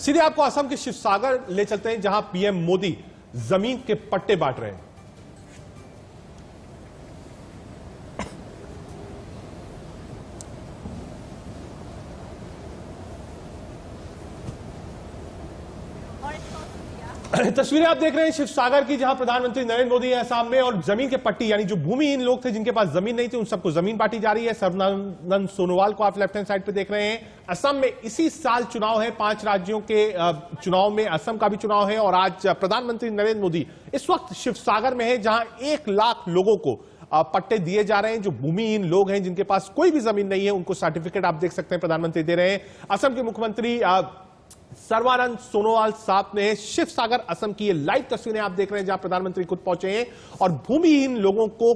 सीधे आपको असम के शिवसागर ले चलते हैं, जहां पीएम मोदी जमीन के पट्टे बांट रहे हैं। तस्वीरें आप देख रहे हैं शिवसागर की, जहां प्रधानमंत्री नरेंद्र मोदी है असम में, और जमीन के पट्टी यानी जो भूमिहीन लोग थे जिनके पास जमीन नहीं थी उन सबको जमीन बांटी जा रही है। सर्बानंद सोनोवाल को आप लेफ्ट हैंड साइड पे देख रहे हैं। असम में इसी साल चुनाव है, 5 राज्यों के चुनाव में असम का भी चुनाव है, और आज प्रधानमंत्री नरेंद्र मोदी इस वक्त शिवसागर में है, जहां 1 लाख लोगों को पट्टे दिए जा रहे हैं। जो भूमिहीन लोग हैं जिनके पास कोई भी जमीन नहीं है उनको सर्टिफिकेट आप देख सकते हैं प्रधानमंत्री दे रहे हैं। असम के मुख्यमंत्री सर्बानंद सोनोवाल साहब ने शिवसागर असम की ये लाइव तस्वीरें आप देख रहे हैं, जहां प्रधानमंत्री खुद पहुंचे हैं और भूमिहीन लोगों को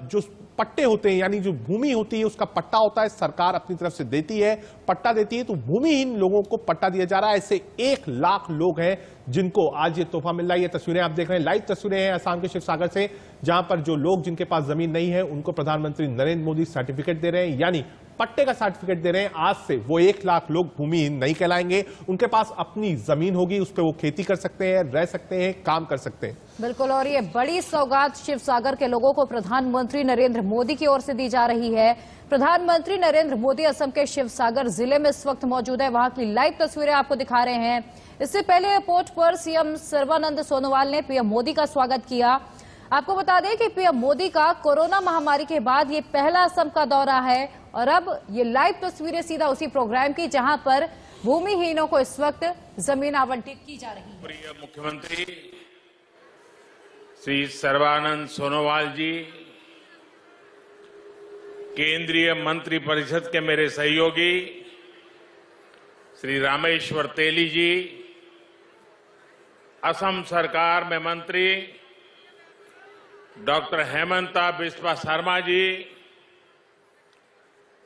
जो पट्टे होते हैं, यानी जो भूमि होती है उसका पट्टा होता है, सरकार अपनी तरफ से देती है, पट्टा देती है, तो भूमिहीन लोगों को पट्टा दिया जा रहा है। ऐसे 1 लाख लोग हैं जिनको आज ये तोहफा मिल रहा है। ये तस्वीरें आप देख रहे हैं, लाइव तस्वीरें हैं असम के शिवसागर से, जहां पर जो लोग जिनके पास जमीन नहीं है उनको प्रधानमंत्री नरेंद्र मोदी सर्टिफिकेट दे रहे हैं, यानी पट्टे का सर्टिफिकेट दे रहे हैं। आज से वो 1 लाख लोग भूमिहीन नहीं कहलाएंगे, उनके पास अपनी जमीन होगी, उस पर वो खेती कर सकते हैं, रह सकते हैं, काम कर सकते हैं। बिल्कुल, और ये बड़ी सौगात शिवसागर के लोगों को प्रधानमंत्री नरेंद्र मोदी की ओर से दी जा रही है। प्रधानमंत्री नरेंद्र मोदी असम के शिवसागर जिले में इस वक्त मौजूद है, वहां की लाइव तस्वीरें आपको दिखा रहे हैं। इससे पहले एयरपोर्ट पर सीएम सर्बानंद सोनोवाल ने पीएम मोदी का स्वागत किया। आपको बता दें कि पीएम मोदी का कोरोना महामारी के बाद ये पहला असम का दौरा है, और अब ये लाइव तस्वीरें सीधा उसी प्रोग्राम की जहां पर भूमिहीनों को इस वक्त जमीन आवंटित की जा रही है। प्रिय मुख्यमंत्री श्री सर्बानंद सोनोवाल जी, केंद्रीय मंत्रिपरिषद के मेरे सहयोगी श्री रामेश्वर तेली जी, असम सरकार में मंत्री डॉक्टर हेमंता बिस्वा शर्मा जी,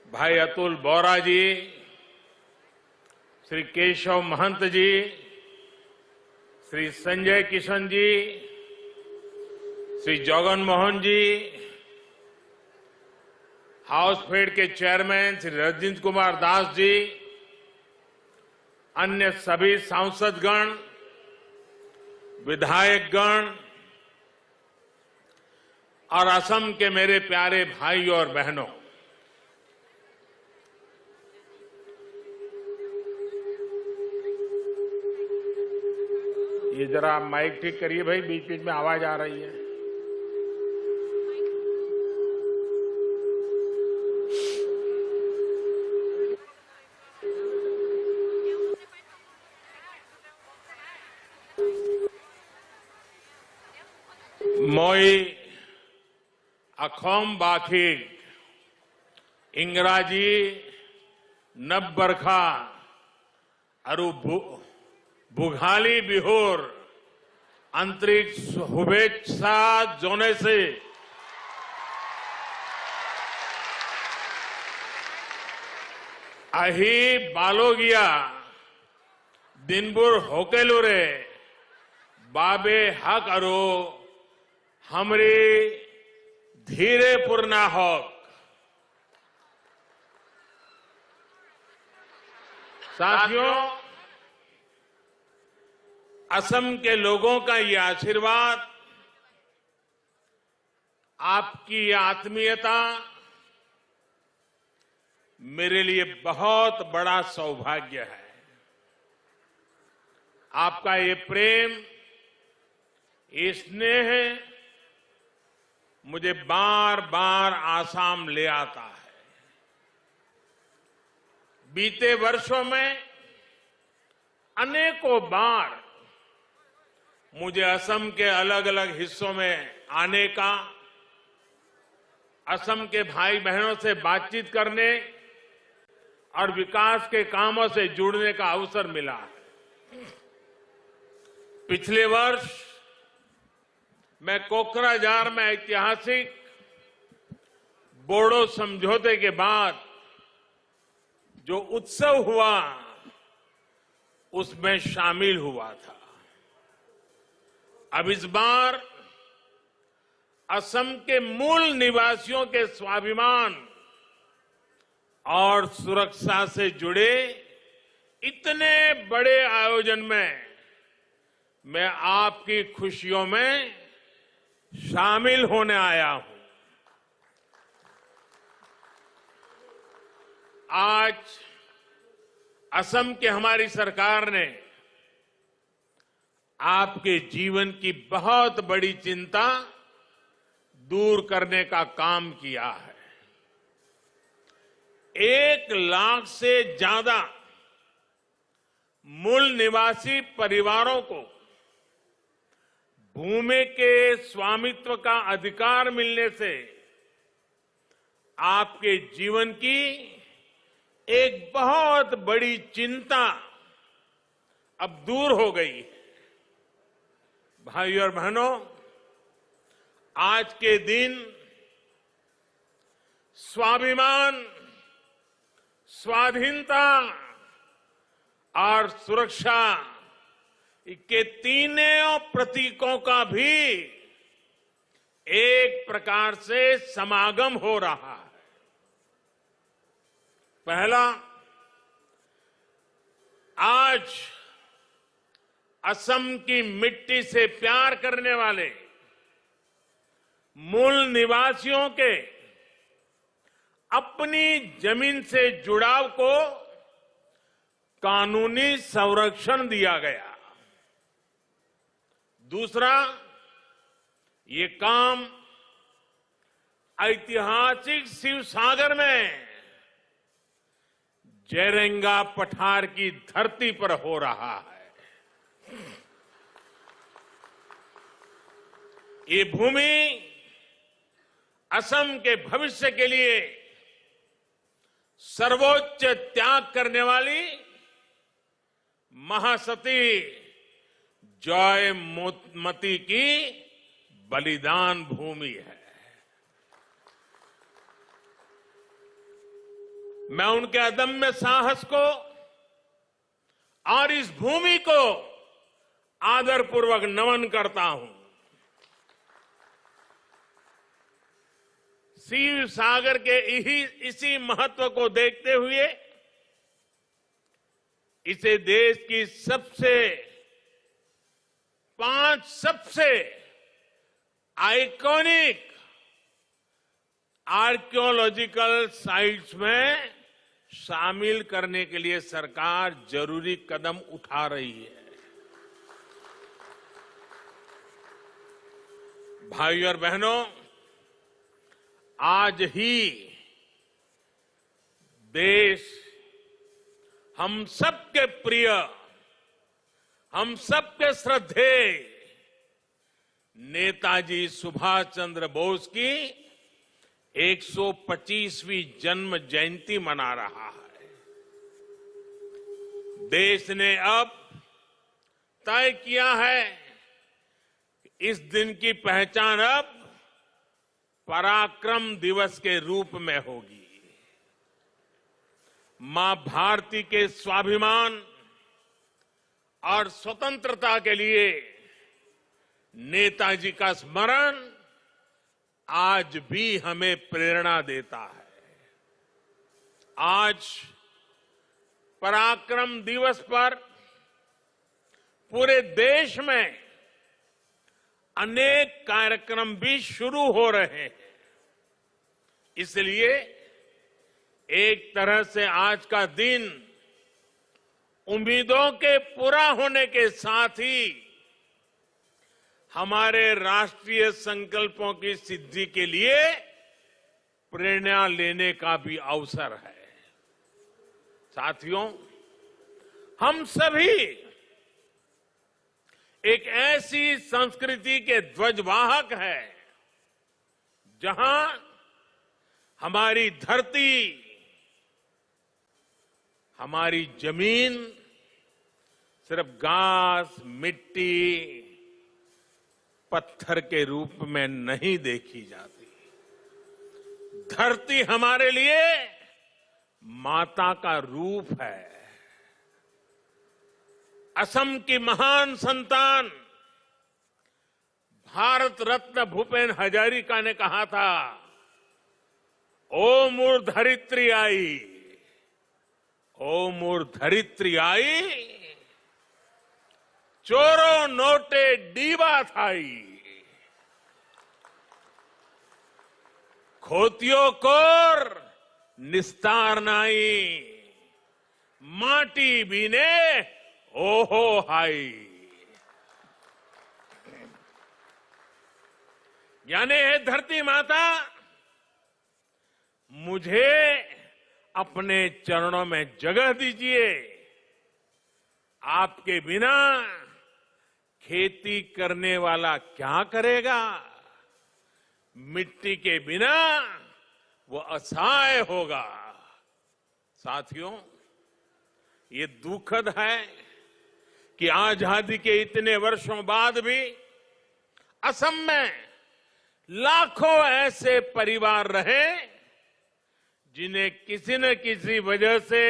भाई अतुल बोरा जी, श्री केशव महंत जी, श्री संजय किशन जी, श्री जगन मोहन जी, हाउस फेड के चेयरमैन श्री रजिंद्र कुमार दास जी, अन्य सभी सांसदगण, विधायकगण और असम के मेरे प्यारे भाई और बहनों, ये जरा माइक ठीक करिए भाई, बीच बीच में आवाज आ रही है। मोई अखोम बाखिग इंग्राजी नब्बरखा अरु बुघाली बिहोर अंतरिक्ष शुभेच्छा जोने से अही बालोगिया दिनबुर होकेलुरे बाबे हक अरो हमरी धीरे पूर्णा हक। साथियों, असम के लोगों का ये आशीर्वाद, आपकी ये आत्मीयता मेरे लिए बहुत बड़ा सौभाग्य है। आपका ये प्रेम, ये स्नेह मुझे बार बार आसाम ले आता है। बीते वर्षों में अनेकों बार मुझे असम के अलग अलग हिस्सों में आने का, असम के भाई बहनों से बातचीत करने और विकास के कामों से जुड़ने का अवसर मिला है। पिछले वर्ष मैं कोकराझार में ऐतिहासिक बोडो समझौते के बाद जो उत्सव हुआ उसमें शामिल हुआ था। अब इस बार असम के मूल निवासियों के स्वाभिमान और सुरक्षा से जुड़े इतने बड़े आयोजन में मैं आपकी खुशियों में शामिल होने आया हूं। आज असम की हमारी सरकार ने आपके जीवन की बहुत बड़ी चिंता दूर करने का काम किया है। 1 लाख से ज्यादा मूल निवासी परिवारों को भूमि के स्वामित्व का अधिकार मिलने से आपके जीवन की एक बहुत बड़ी चिंता अब दूर हो गई है। भाइयों और बहनों, आज के दिन स्वाभिमान, स्वाधीनता और सुरक्षा के तीनों प्रतीकों का भी एक प्रकार से समागम हो रहा है। पहला, आज असम की मिट्टी से प्यार करने वाले मूल निवासियों के अपनी जमीन से जुड़ाव को कानूनी संरक्षण दिया गया। दूसरा, ये काम ऐतिहासिक शिवसागर में जयरेंगा पठार की धरती पर हो रहा है। ये भूमि असम के भविष्य के लिए सर्वोच्च त्याग करने वाली महासती जयमती की बलिदान भूमि है। मैं उनके अदम्य साहस को और इस भूमि को आदरपूर्वक नमन करता हूं। शिव सागर के इसी महत्व को देखते हुए इसे देश की 5 सबसे आइकॉनिक आर्कियोलॉजिकल साइट्स में शामिल करने के लिए सरकार जरूरी कदम उठा रही है। भाइयों और बहनों, आज ही देश हम सबके प्रिय, हम सबके श्रद्धेय नेताजी सुभाष चंद्र बोस की 125वीं जन्म जयंती मना रहा है। देश ने अब तय किया है कि इस दिन की पहचान अब पराक्रम दिवस के रूप में होगी। मां भारती के स्वाभिमान और स्वतंत्रता के लिए नेताजी का स्मरण आज भी हमें प्रेरणा देता है। आज पराक्रम दिवस पर पूरे देश में अनेक कार्यक्रम भी शुरू हो रहे हैं। इसलिए एक तरह से आज का दिन उम्मीदों के पूरा होने के साथ ही हमारे राष्ट्रीय संकल्पों की सिद्धि के लिए प्रेरणा लेने का भी अवसर है। साथियों, हम सभी एक ऐसी संस्कृति के ध्वजवाहक हैं जहां हमारी धरती, हमारी जमीन सिर्फ घास, मिट्टी, पत्थर के रूप में नहीं देखी जाती। धरती हमारे लिए माता का रूप है। असम की महान संतान भारत रत्न भूपेन हजारिका ने कहा था, ओ मोर धरित्री आई, ओ मोर धरित्री आई, चोरो नोटे डीबा थाई, खोतियो कोर निस्तार नाई, माटी बीने ओहो हाई। यानी हे धरती माता, मुझे अपने चरणों में जगह दीजिए। आपके बिना खेती करने वाला क्या करेगा? मिट्टी के बिना वो असहाय होगा। साथियों, ये दुखद है कि आजादी के इतने वर्षों बाद भी असम में लाखों ऐसे परिवार रहे जिन्हें किसी न किसी वजह से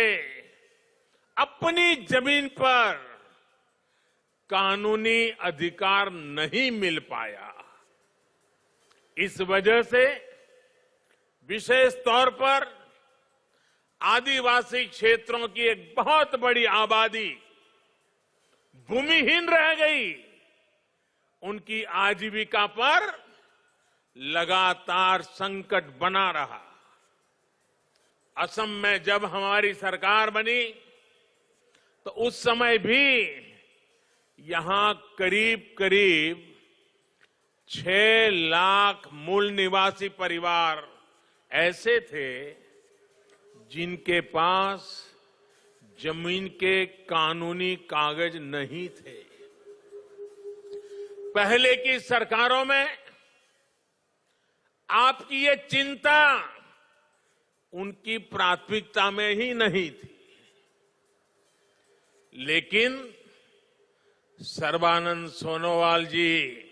अपनी जमीन पर कानूनी अधिकार नहीं मिल पाया। इस वजह से विशेष तौर पर आदिवासी क्षेत्रों की एक बहुत बड़ी आबादी भूमिहीन रह गई। उनकी आजीविका पर लगातार संकट बना रहा। असम में जब हमारी सरकार बनी तो उस समय भी यहां करीब करीब 6 लाख मूल निवासी परिवार ऐसे थे जिनके पास जमीन के कानूनी कागज नहीं थे। पहले की सरकारों में आपकी ये चिंता उनकी प्राथमिकता में ही नहीं थी, लेकिन सर्बानंद सोनोवाल जी,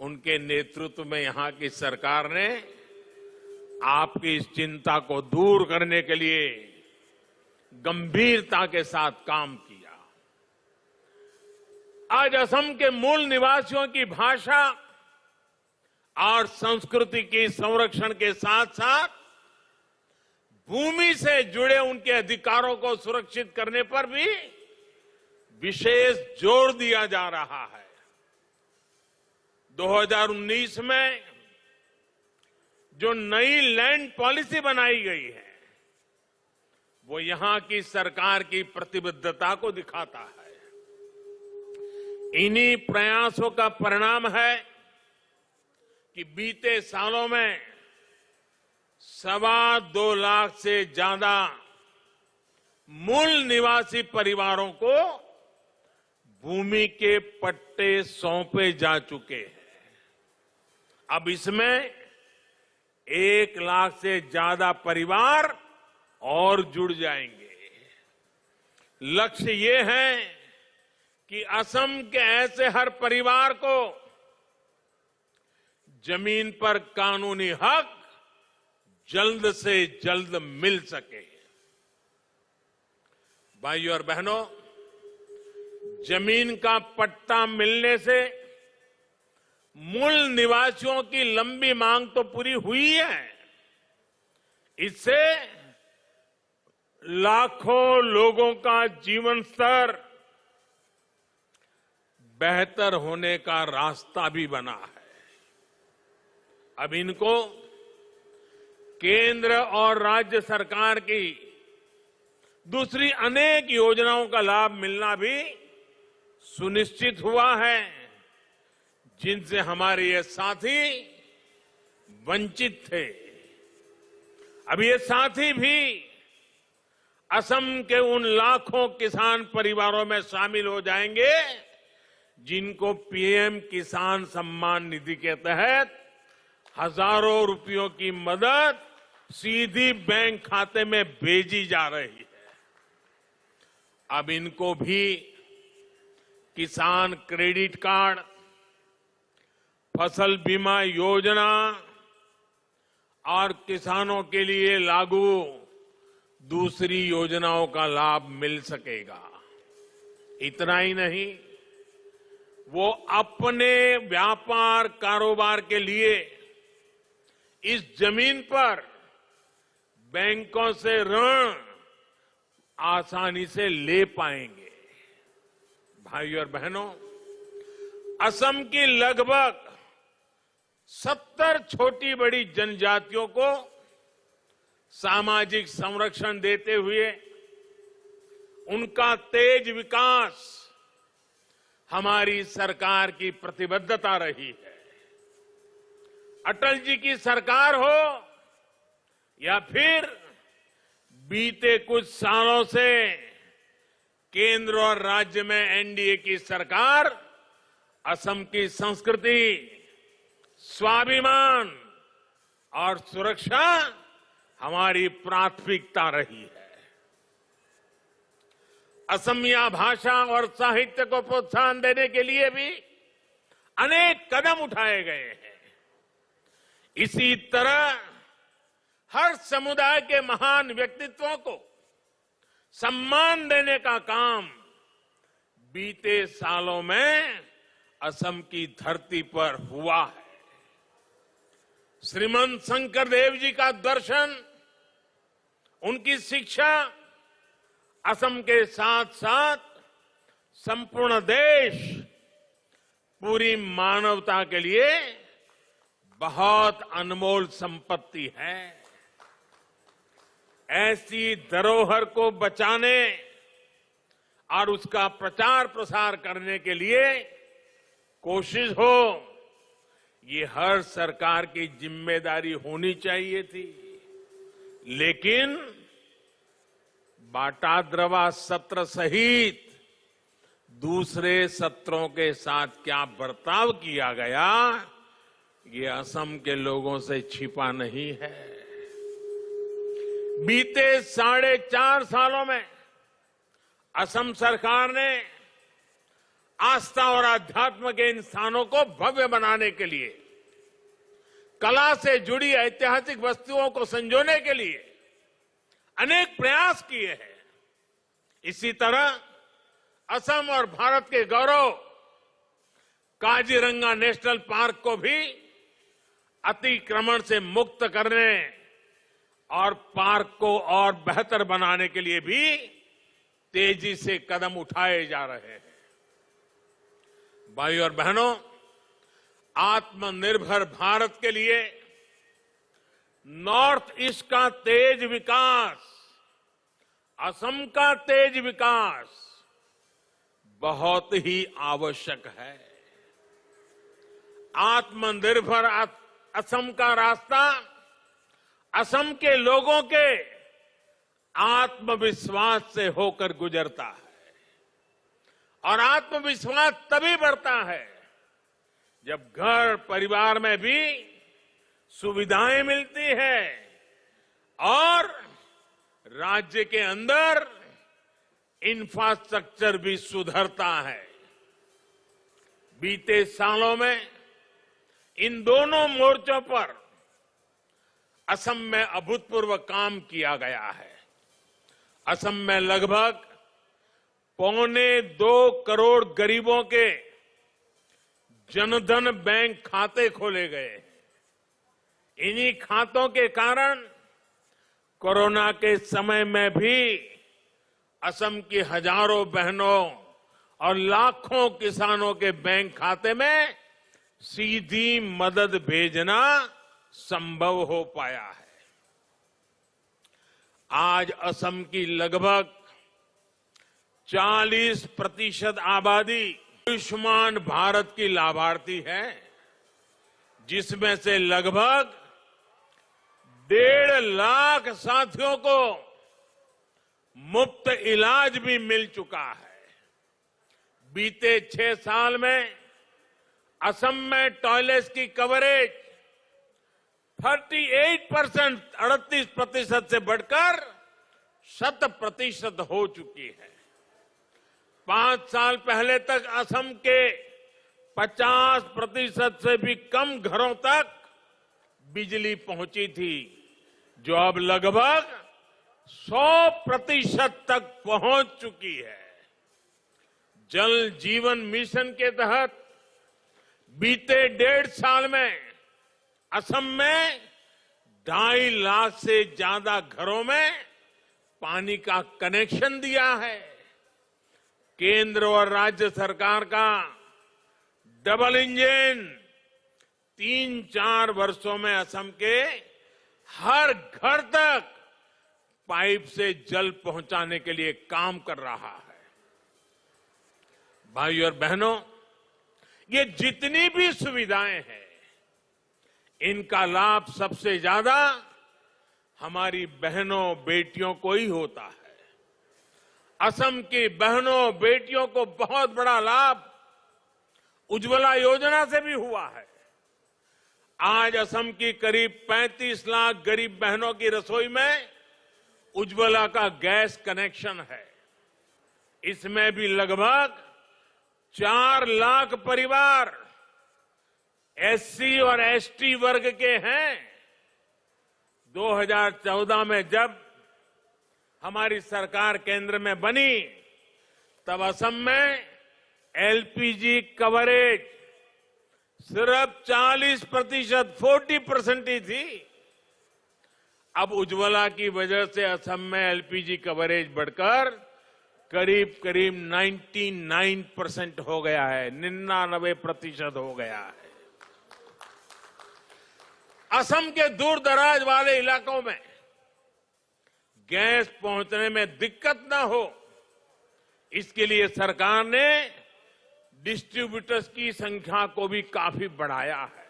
उनके नेतृत्व में यहां की सरकार ने आपकी इस चिंता को दूर करने के लिए गंभीरता के साथ काम किया। आज असम के मूल निवासियों की भाषा और संस्कृति की संरक्षण के साथ साथ भूमि से जुड़े उनके अधिकारों को सुरक्षित करने पर भी विशेष जोर दिया जा रहा है। 2019 में जो नई लैंड पॉलिसी बनाई गई है, वो यहां की सरकार की प्रतिबद्धता को दिखाता है। इन्हीं प्रयासों का परिणाम है कि बीते सालों में 2.25 लाख से ज्यादा मूल निवासी परिवारों को भूमि के पट्टे सौंपे जा चुके हैं। अब इसमें 1 लाख से ज्यादा परिवार और जुड़ जाएंगे। लक्ष्य ये है कि असम के ऐसे हर परिवार को जमीन पर कानूनी हक जल्द से जल्द मिल सके। भाइयों और बहनों, जमीन का पट्टा मिलने से मूल निवासियों की लंबी मांग तो पूरी हुई है, इससे लाखों लोगों का जीवन स्तर बेहतर होने का रास्ता भी बना है। अब इनको केंद्र और राज्य सरकार की दूसरी अनेक योजनाओं का लाभ मिलना भी सुनिश्चित हुआ है, जिनसे हमारे ये साथी वंचित थे। अब ये साथी भी असम के उन लाखों किसान परिवारों में शामिल हो जाएंगे जिनको पीएम किसान सम्मान निधि के तहत हजारों रुपयों की मदद सीधी बैंक खाते में भेजी जा रही है। अब इनको भी किसान क्रेडिट कार्ड, फसल बीमा योजना और किसानों के लिए लागू दूसरी योजनाओं का लाभ मिल सकेगा। इतना ही नहीं, वो अपने व्यापार कारोबार के लिए इस जमीन पर बैंकों से ऋण आसानी से ले पाएंगे। भाइयों और बहनों, असम की लगभग 70 छोटी बड़ी जनजातियों को सामाजिक संरक्षण देते हुए उनका तेज विकास हमारी सरकार की प्रतिबद्धता रही है। अटल जी की सरकार हो या फिर बीते कुछ सालों से केंद्र और राज्य में एनडीए की सरकार, असम की संस्कृति, स्वाभिमान और सुरक्षा हमारी प्राथमिकता रही है। असमिया भाषा और साहित्य को प्रोत्साहन देने के लिए भी अनेक कदम उठाए गए हैं। इसी तरह हर समुदाय के महान व्यक्तित्वों को सम्मान देने का काम बीते सालों में असम की धरती पर हुआ है। श्रीमंत शंकरदेव जी का दर्शन, उनकी शिक्षा असम के साथ साथ संपूर्ण देश, पूरी मानवता के लिए बहुत अनमोल संपत्ति है। ऐसी धरोहर को बचाने और उसका प्रचार प्रसार करने के लिए कोशिश हो, ये हर सरकार की जिम्मेदारी होनी चाहिए थी। लेकिन बाटाद्रवा सत्र सहित दूसरे सत्रों के साथ क्या बर्ताव किया गया, ये असम के लोगों से छिपा नहीं है। बीते 4.5 सालों में असम सरकार ने आस्था और अध्यात्म के इन स्थानों को भव्य बनाने के लिए, कला से जुड़ी ऐतिहासिक वस्तुओं को संजोने के लिए अनेक प्रयास किए हैं। इसी तरह असम और भारत के गौरव काजीरंगा नेशनल पार्क को भी अतिक्रमण से मुक्त करने और पार्क को और बेहतर बनाने के लिए भी तेजी से कदम उठाए जा रहे हैं। भाइयों और बहनों, आत्मनिर्भर भारत के लिए नॉर्थ ईस्ट का तेज विकास, असम का तेज विकास बहुत ही आवश्यक है। आत्मनिर्भर असम का रास्ता असम के लोगों के आत्मविश्वास से होकर गुजरता है, और आत्मविश्वास तभी बढ़ता है जब घर परिवार में भी सुविधाएं मिलती है और राज्य के अंदर इंफ्रास्ट्रक्चर भी सुधरता है। बीते सालों में इन दोनों मोर्चों पर असम में अभूतपूर्व काम किया गया है। असम में लगभग 1.25 करोड़ गरीबों के जनधन बैंक खाते खोले गए। इन्हीं खातों के कारण कोरोना के समय में भी असम की हजारों बहनों और लाखों किसानों के बैंक खाते में सीधी मदद भेजना संभव हो पाया है। आज असम की लगभग 40% आबादी आयुष्मान भारत की लाभार्थी है, जिसमें से लगभग 1.5 लाख साथियों को मुफ्त इलाज भी मिल चुका है। बीते 6 साल में असम में टॉयलेट्स की कवरेज 38% से बढ़कर 100% हो चुकी है। 5 साल पहले तक असम के 50% से भी कम घरों तक बिजली पहुंची थी, जो अब लगभग 100% तक पहुंच चुकी है। जल जीवन मिशन के तहत बीते 1.5 साल में असम में 2.5 लाख से ज्यादा घरों में पानी का कनेक्शन दिया है। केंद्र और राज्य सरकार का डबल इंजन 3-4 वर्षों में असम के हर घर तक पाइप से जल पहुंचाने के लिए काम कर रहा है। भाइयों और बहनों, ये जितनी भी सुविधाएं हैं, इनका लाभ सबसे ज्यादा हमारी बहनों बेटियों को ही होता है। असम की बहनों बेटियों को बहुत बड़ा लाभ उज्ज्वला योजना से भी हुआ है। आज असम की करीब 35 लाख गरीब बहनों की रसोई में उज्ज्वला का गैस कनेक्शन है। इसमें भी लगभग 4 लाख परिवार एससी और एसटी वर्ग के हैं। 2014 में जब हमारी सरकार केंद्र में बनी, तब असम में एलपीजी कवरेज सिर्फ 40%, 40% ही थी। अब उज्ज्वला की वजह से असम में एलपीजी कवरेज बढ़कर करीब 99% हो गया है, 99% हो गया है। असम के दूर दराज वाले इलाकों में गैस पहुंचने में दिक्कत न हो, इसके लिए सरकार ने डिस्ट्रीब्यूटर्स की संख्या को भी काफी बढ़ाया है।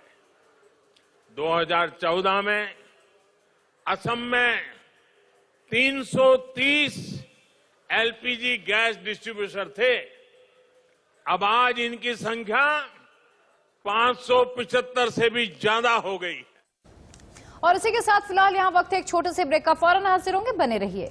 2014 में असम में 330 एलपीजी गैस डिस्ट्रीब्यूटर थे। अब आज इनकी संख्या 575 से भी ज्यादा हो गई। और इसी के साथ फिलहाल यहाँ वक्त है एक छोटे से ब्रेक का, फौरन हाजिर होंगे, बने रहिए।